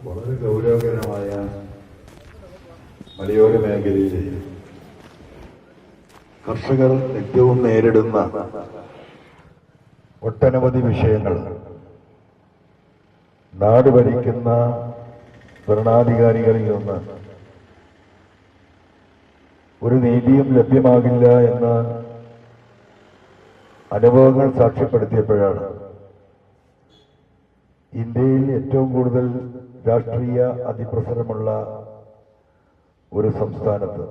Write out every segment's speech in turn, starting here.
വളരെ ഗൗരവകരമായ മലയോര മേഖലയിലെ കർഷകർ നിത്യവും നേരിടുന്ന ഒട്ടനവധി വിഷയങ്ങൾ നാട് ഭരിക്കുന്ന ഭരണാധികാരികളിൽ നിന്ന് ഒരു നീതിയും ലഭ്യമാകില്ല എന്ന അനുഭവങ്ങൾ സാക്ഷ്യപ്പെടുത്തിയപ്പോഴാണ് ഇന്ത്യയിൽ ഏറ്റവും കൂടുതൽ രാഷ്ട്രീയ അതിപ്രസരമുള്ള ഒരു സംസ്ഥാനത്ത്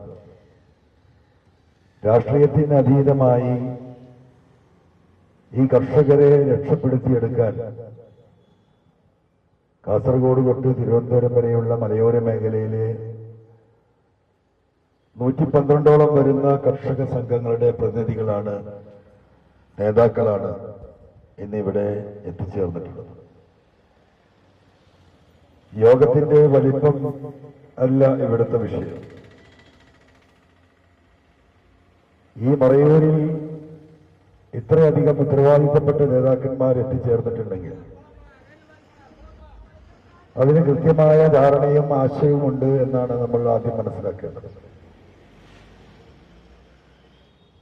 രാഷ്ട്രീയത്തിന് അതീതമായി ഈ കർഷകരെ രക്ഷപ്പെടുത്തിയെടുക്കാൻ കാസർഗോഡ് തൊട്ട് തിരുവനന്തപുരം വരെയുള്ള മലയോര മേഖലയിലെ 112ഓളം വരുന്ന കർഷക സംഘങ്ങളുടെ പ്രതിനിധികളാണ്, നേതാക്കളാണ് ഇന്നിവിടെ എത്തിച്ചേർന്നിട്ടുള്ളത്. യോഗത്തിന്റെ വലിപ്പം അല്ല ഇവിടുത്തെ വിഷയം. ഈ മറയൂരിൽ ഇത്രയധികം ഉത്തരവാദിത്തപ്പെട്ട നേതാക്കന്മാർ എത്തിച്ചേർന്നിട്ടുണ്ടെങ്കിൽ അതിന് കൃത്യമായ ധാരണയും ആശയവും ഉണ്ട് എന്നാണ് നമ്മൾ ആദ്യം മനസ്സിലാക്കേണ്ടത്.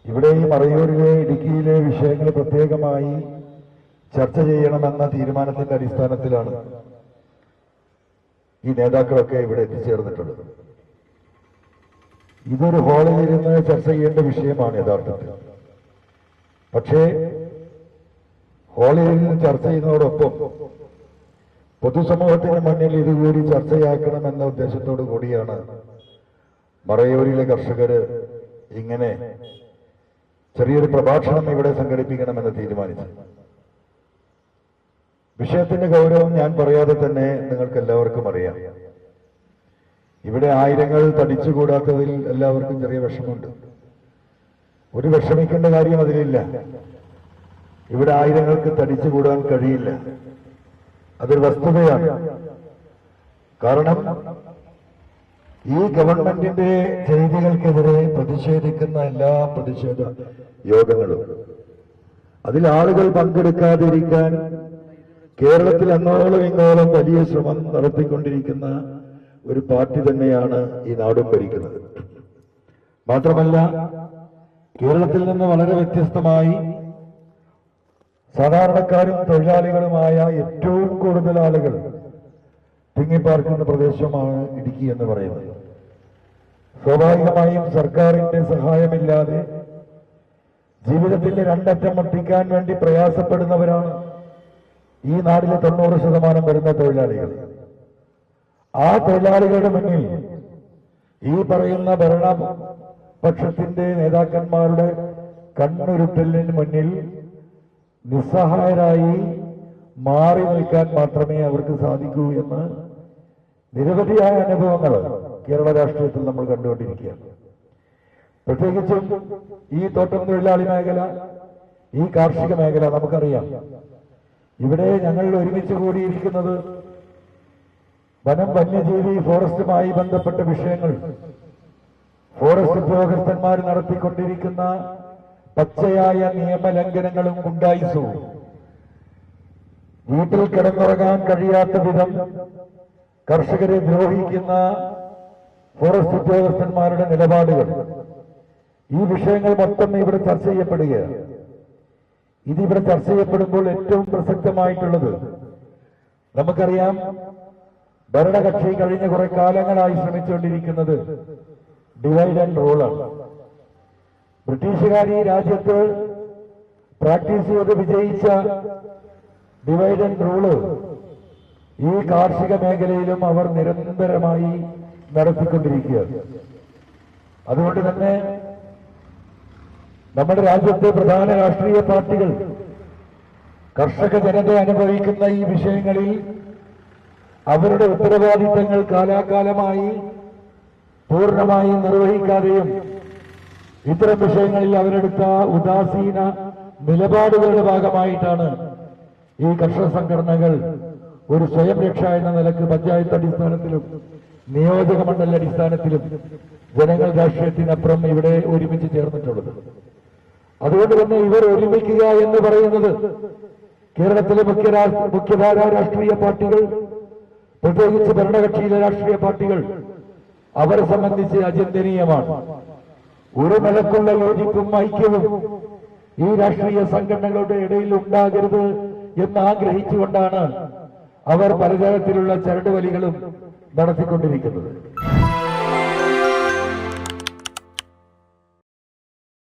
ഇവിടെ ഈ മറയൂരിലെ ഇടുക്കിയിലെ വിഷയങ്ങൾ പ്രത്യേകമായി ചർച്ച ചെയ്യണമെന്ന തീരുമാനത്തിന്റെ അടിസ്ഥാനത്തിലാണ് ഈ നേതാക്കളൊക്കെ ഇവിടെ എത്തിച്ചേർന്നിട്ടുള്ളത്. ഇതൊരു ഹാളിലിരുന്ന് ചർച്ച ചെയ്യേണ്ട വിഷയമാണ് യഥാർത്ഥത്തിൽ. പക്ഷേ ഹാളിലിരുന്ന് ചർച്ച ചെയ്യുന്നതോടൊപ്പം പൊതുസമൂഹത്തിന് മുന്നിൽ ഇതുകൂടി ചർച്ചയാക്കണമെന്ന ഉദ്ദേശത്തോടു കൂടിയാണ് മറയൂരിലെ കർഷകര് ഇങ്ങനെ ചെറിയൊരു പ്രഭാഷണം ഇവിടെ സംഘടിപ്പിക്കണമെന്ന് തീരുമാനിച്ചു. വിഷയത്തിന്റെ ഗൗരവം ഞാൻ പറയാതെ തന്നെ നിങ്ങൾക്ക് എല്ലാവർക്കും അറിയാം. ഇവിടെ ആയിരങ്ങൾ തടിച്ചുകൂടാത്തതിൽ എല്ലാവർക്കും ചെറിയ വിഷമമുണ്ട്. ഒരു വിഷമിക്കേണ്ട കാര്യം അതിലില്ല. ഇവിടെ ആയിരങ്ങൾക്ക് തടിച്ചുകൂടാൻ കഴിയില്ല. അതൊരു വസ്തുതയാണ്. കാരണം ഈ ഗവൺമെന്റിന്റെ ചെയ്തികൾക്കെതിരെ പ്രതിഷേധിക്കുന്ന എല്ലാ പ്രതിഷേധ യോഗങ്ങളും അതിൽ ആളുകൾ പങ്കെടുക്കാതിരിക്കാൻ കേരളത്തിൽ അങ്ങോളം ഇങ്ങോളം വലിയ ശ്രമം നടത്തിക്കൊണ്ടിരിക്കുന്ന ഒരു പാർട്ടി തന്നെയാണ് ഈ നാടും ഭരിക്കുന്നത്. മാത്രമല്ല, കേരളത്തിൽ നിന്ന് വളരെ വ്യത്യസ്തമായി സാധാരണക്കാരും തൊഴിലാളികളുമായ ഏറ്റവും കൂടുതൽ ആളുകൾ തിങ്ങിപ്പാർക്കുന്ന പ്രദേശമാണ് ഇടുക്കി എന്ന് പറയുന്നത്. സ്വാഭാവികമായും സർക്കാരിന്റെ സഹായമില്ലാതെ ജീവിതത്തിന്റെ രണ്ടറ്റം മുട്ടിക്കാൻ വേണ്ടി പ്രയാസപ്പെടുന്നവരാണ് ഈ നാട്ടിലെ 90% വരുന്ന തൊഴിലാളികൾ. ആ തൊഴിലാളികളുടെ മുന്നിൽ ഈ പറയുന്ന ഭരണപക്ഷത്തിന്റെ നേതാക്കന്മാരുടെ കണ്ണുരുട്ടലിന് മുന്നിൽ നിസ്സഹായരായി മാറി നിൽക്കാൻ മാത്രമേ അവർക്ക് സാധിക്കൂ എന്ന് നിരവധിയായ അനുഭവങ്ങൾ കേരള രാഷ്ട്രീയത്തിൽ നമ്മൾ കണ്ടുകൊണ്ടിരിക്കുകയാണ്. പ്രത്യേകിച്ചും ഈ തോട്ടം തൊഴിലാളി മേഖല, ഈ കാർഷിക മേഖല നമുക്കറിയാം. ഇവിടെ ഞങ്ങൾ ഒരുമിച്ച് കൂടിയിരിക്കുന്നത് വനം, വന്യജീവി, ഫോറസ്റ്റുമായി ബന്ധപ്പെട്ട വിഷയങ്ങൾ, ഫോറസ്റ്റ് ഉദ്യോഗസ്ഥന്മാർ നടത്തിക്കൊണ്ടിരിക്കുന്ന പച്ചയായ നിയമലംഘനങ്ങളും ഗുണ്ടായിസവും, വീട്ടിൽ കിടന്നുറങ്ങാൻ കഴിയാത്ത വിധം കർഷകരെ ദ്രോഹിക്കുന്ന ഫോറസ്റ്റ് ഉദ്യോഗസ്ഥന്മാരുടെ നിലപാടുകൾ, ഈ വിഷയങ്ങൾ മൊത്തം ഇവിടെ ചർച്ച ചെയ്യപ്പെടുകയാണ്. ഇതിവിടെ ചർച്ച ചെയ്യപ്പെടുമ്പോൾ ഏറ്റവും പ്രസക്തമായിട്ടുള്ളത്, നമുക്കറിയാം, ഭരണകക്ഷി കഴിഞ്ഞ കുറെ കാലങ്ങളായി ശ്രമിച്ചുകൊണ്ടിരിക്കുന്നത് ഡിവൈഡ് ആൻഡ് റൂളാണ്. ബ്രിട്ടീഷുകാർ ഈ രാജ്യത്ത് പ്രാക്ടീസ് ചെയ്ത് വിജയിച്ച ഡിവൈഡ് ആൻഡ് റൂള് ഈ കാർഷിക മേഖലയിലും അവർ നിരന്തരമായി നടത്തിക്കൊണ്ടിരിക്കുകയാണ്. അതുകൊണ്ട് തന്നെ നമ്മുടെ രാജ്യത്തെ പ്രധാന രാഷ്ട്രീയ പാർട്ടികൾ കർഷക ജനത അനുഭവിക്കുന്ന ഈ വിഷയങ്ങളിൽ അവരുടെ ഉത്തരവാദിത്തങ്ങൾ കാലാകാലമായി പൂർണ്ണമായി നിർവഹിക്കാതെയും ഇത്തരം വിഷയങ്ങളിൽ അവരെടുത്ത ഉദാസീന നിലപാടുകളുടെ ഭാഗമായിട്ടാണ് ഈ കർഷക സംഘടനകൾ ഒരു സ്വയം രക്ഷ എന്ന നിലക്ക് പഞ്ചായത്ത് അടിസ്ഥാനത്തിലും നിയോജക മണ്ഡല അടിസ്ഥാനത്തിലും ജനങ്ങൾ രാഷ്ട്രീയത്തിനപ്പുറം ഇവിടെ ഒരുമിച്ച് ചേർന്നിട്ടുള്ളത്. അതുകൊണ്ട് തന്നെ ഇവർ ഒരുമിക്കുക എന്ന് പറയുന്നത് കേരളത്തിലെ മുഖ്യധാരാ രാഷ്ട്രീയ പാർട്ടികൾ പ്രത്യേകിച്ച് ഭരണകക്ഷിയിലെ രാഷ്ട്രീയ പാർട്ടികൾ അവരെ സംബന്ധിച്ച് അചിന്തനീയമാണ്. ഒരു നിലക്കുള്ള യോജിപ്പും ഐക്യവും ഈ രാഷ്ട്രീയ സംഘടനകളുടെ ഇടയിൽ ഉണ്ടാകരുത് എന്ന് ആഗ്രഹിച്ചുകൊണ്ടാണ് അവർ പലതരത്തിലുള്ള ചരടുവലികളും നടത്തിക്കൊണ്ടിരിക്കുന്നത്.